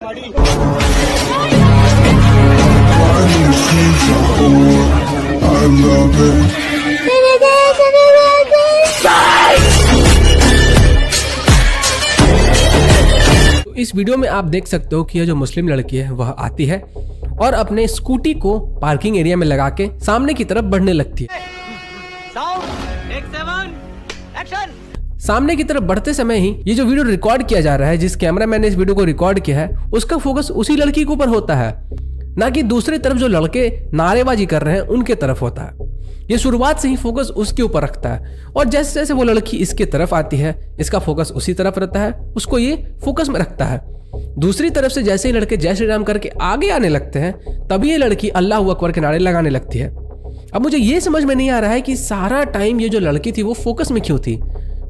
इस वीडियो में आप देख सकते हो कि यह जो मुस्लिम लड़की है वह आती है और अपने स्कूटी को पार्किंग एरिया में लगा के सामने की तरफ बढ़ने लगती है। सामने की तरफ बढ़ते समय ही ये जो वीडियो रिकॉर्ड किया जा रहा है, जिस कैमरामैन ने इस वीडियो को रिकॉर्ड किया है, उसका फोकस उसी लड़की के ऊपर होता है, ना कि दूसरी तरफ जो लड़के नारेबाजी कर रहे हैं उनके तरफ होता है। ये शुरुआत से ही फोकस उसके ऊपर रखता है और जैसे जैसे वो लड़की इसके तरफ आती है इसका फोकस उसी तरफ रहता है, उसको ये फोकस में रखता है। दूसरी तरफ से जैसे ही लड़के जय श्री राम करके आगे आने लगते हैं तभी ये लड़की अल्लाह अकबर के नारे लगाने लगती है। अब मुझे ये समझ में नहीं आ रहा है कि सारा टाइम ये जो लड़की थी वो फोकस में क्यों थी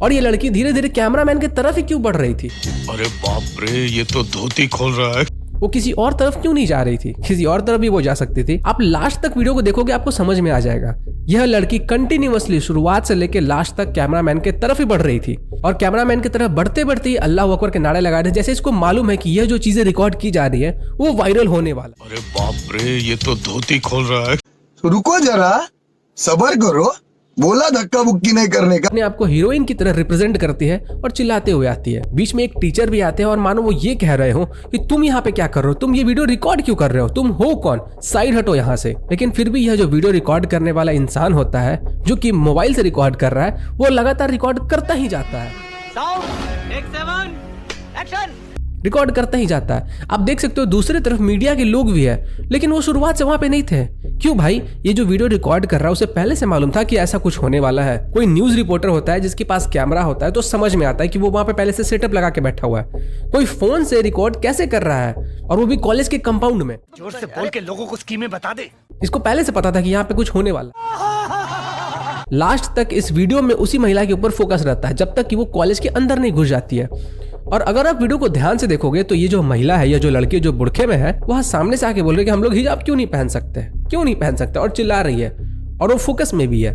और ये लड़की धीरे धीरे कैमरामैन की तरफ ही क्यों बढ़ रही थी। अरे बाप रे, ये तो धोती खोल रहा है। वो किसी और तरफ क्यों नहीं जा रही थी? किसी और तरफ भी वो जा सकती थी। आप लास्ट तक वीडियो को देखोगे आपको समझ में आ जाएगा। यह लड़की कंटिन्यूअसली शुरुआत से लेकर लास्ट तक कैमरामैन के तरफ ही बढ़ रही थी और कैमरामैन की तरफ बढ़ते बढ़ते ही अल्लाह अकबर के नारे लगा रहे, जैसे इसको मालूम है कि यह जो चीजें रिकॉर्ड की जा रही है वो वायरल होने वाला। अरे बाप रे, ये तो धोती खोल रहा है। रुको जरा, सबर करो, बोला धक्का बुक्की नहीं करने का। अपने आपको हीरोइन की तरह रिप्रेजेंट करती है और चिल्लाते हुए आती है। बीच में एक टीचर भी आते हैं और मानो वो ये कह रहे हो कि तुम यहाँ पे क्या कर रहे हो, तुम ये वीडियो रिकॉर्ड क्यों कर रहे हो, तुम हो कौन, साइड हटो यहाँ से। लेकिन फिर भी यह जो वीडियो रिकॉर्ड करने वाला इंसान होता है जो कि मोबाइल से रिकॉर्ड कर रहा है वो लगातार रिकॉर्ड करता ही जाता है, रिकॉर्ड करता ही जाता है। आप देख सकते हो दूसरी तरफ मीडिया के लोग भी है, लेकिन वो शुरुआत से वहां पे नहीं थे। क्यों भाई? ये जो वीडियो रिकॉर्ड कर रहा है उसे पहले से मालूम था कि ऐसा कुछ होने वाला है। कोई न्यूज रिपोर्टर होता है जिसके पास कैमरा होता है तो समझ में आता है कि वो वहां पे पहले से सेटअप लगा के बैठा हुआ है। कोई फोन से रिकॉर्ड कैसे कर रहा है और वो भी कॉलेज के कंपाउंड में? जोर से बोल के लोगों को स्कीमें बता दे। इसको पहले से पता था कि यहाँ पे कुछ होने वाला। लास्ट तक इस वीडियो में उसी महिला के ऊपर फोकस रहता है जब तक कि वो कॉलेज के अंदर नहीं घुस जाती है। और अगर आप वीडियो को ध्यान से देखोगे तो ये जो महिला है, ये जो लड़की जो बुरखे में है, वह सामने से आके बोल रही है कि हम लोग हिजाब क्यों नहीं पहन सकते, क्यों नहीं पहन सकते, और चिल्ला रही है और वो फोकस में भी है।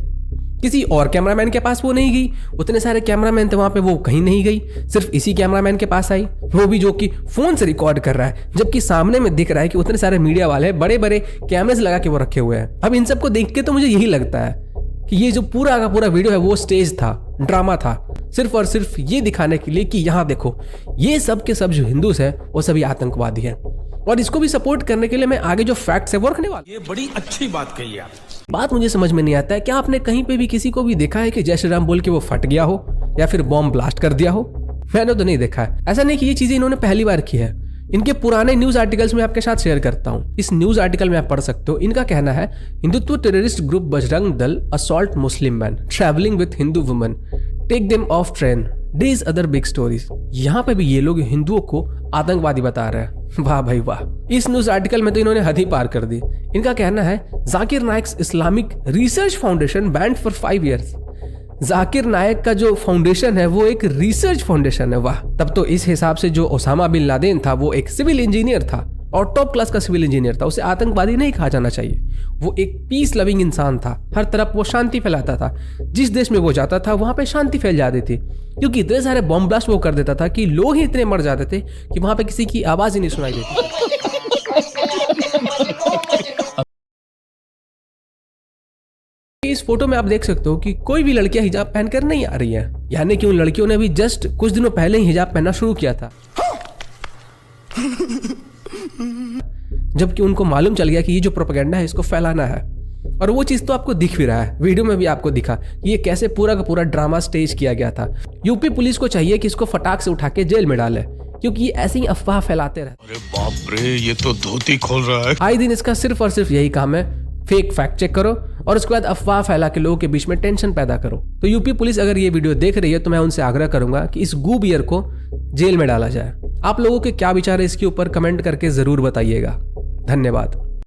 किसी और कैमरामैन के पास वो नहीं गई, उतने सारे कैमरामैन थे वहां पे, वो कहीं नहीं गई, सिर्फ इसी कैमरामैन के पास आई, वो भी जो कि फोन से रिकॉर्ड कर रहा है, जबकि सामने में दिख रहा है कि उतने सारे मीडिया वाले बड़े बड़े कैमरे लगा के वो रखे हुए हैं। अब इन सबको देख के तो मुझे यही लगता है कि ये जो पूरा का पूरा वीडियो है वो स्टेज था, ड्रामा था, सिर्फ और सिर्फ ये दिखाने के लिए कि यहाँ देखो ये सब के सब जो हिंदूज हैं वो सभी आतंकवादी हैं। और इसको भी सपोर्ट करने के लिए मैं आगे जो फैक्ट्स है वो रखने वाला। ये बड़ी अच्छी बात कही आप। बात मुझे समझ में नहीं आता है, क्या आपने कहीं पे भी किसी को भी देखा है कि जय श्री राम बोल के वो फट गया हो या फिर बॉम्ब ब्लास्ट कर दिया हो? मैंने तो नहीं देखा है। ऐसा नहीं कि ये चीजें इन्होंने पहली बार की है, इनके पुराने न्यूज आर्टिकल्स में आपके साथ शेयर करता हूं। इस न्यूज आर्टिकल में आप पढ़ सकते हो। इनका कहना है, Hindutva terrorist group Bajrang Dal assault Muslim man travelling with Hindu women, take them off train, these other big stories. यहाँ पे भी ये लोग हिंदुओं को आतंकवादी बता रहे हैं। वाह भाई वाह, इस न्यूज आर्टिकल में तो इन्होंने हद ही पार कर दी। इनका कहना है, Zakir Naik Islamic research foundation banned for 5 years। Zakir Naik का जो फाउंडेशन है वो एक रिसर्च फाउंडेशन है। वाह, तब तो इस हिसाब से जो ओसामा बिन लादेन था वो एक सिविल इंजीनियर था और टॉप क्लास का सिविल इंजीनियर था, उसे आतंकवादी नहीं कहा जाना चाहिए। वो एक पीस लविंग इंसान था, हर तरफ वो शांति फैलाता था। जिस देश में वो जाता था वहां पे शांति फैल जाती थी, क्योंकि इतने सारे बॉम्ब ब्लास्ट वो कर देता था कि लोग ही इतने मर जाते थे कि वहां पे किसी की आवाज ही नहीं सुनाई देती। इस फोटो में आप देख सकते हो कि कोई भी लड़कियां हिजाब पहनकर नहीं आ रही है, यानी कि उन लड़कियों ने भी जस्ट कुछ दिनों पहले ही हिजाब पहनना शुरू किया था, जबकि उनको मालूम चल गया कि ये जो प्रोपेगेंडा है इसको फैलाना है। और वो चीज तो आपको दिख भी रहा है, वीडियो में भी आपको दिखा कि ये कैसे पूरा का पूरा ड्रामा स्टेज किया गया था। यूपी पुलिस को चाहिए कि इसको फटाक से उठा के जेल में डाले, क्योंकि ये ऐसे ही अफवाह फैलाते रहते। अरे बाप रे, ये तो धोती खोल रहा है। आए दिन इसका सिर्फ और सिर्फ यही काम है, फेक फैक्ट चेक करो और उसके बाद अफवाह फैला के लोगों के बीच में टेंशन पैदा करो। तो यूपी पुलिस अगर ये वीडियो देख रही है तो मैं उनसे आग्रह करूंगा कि इस गूबियर को जेल में डाला जाए। आप लोगों के क्या विचार है इसके ऊपर कमेंट करके जरूर बताइएगा। धन्यवाद।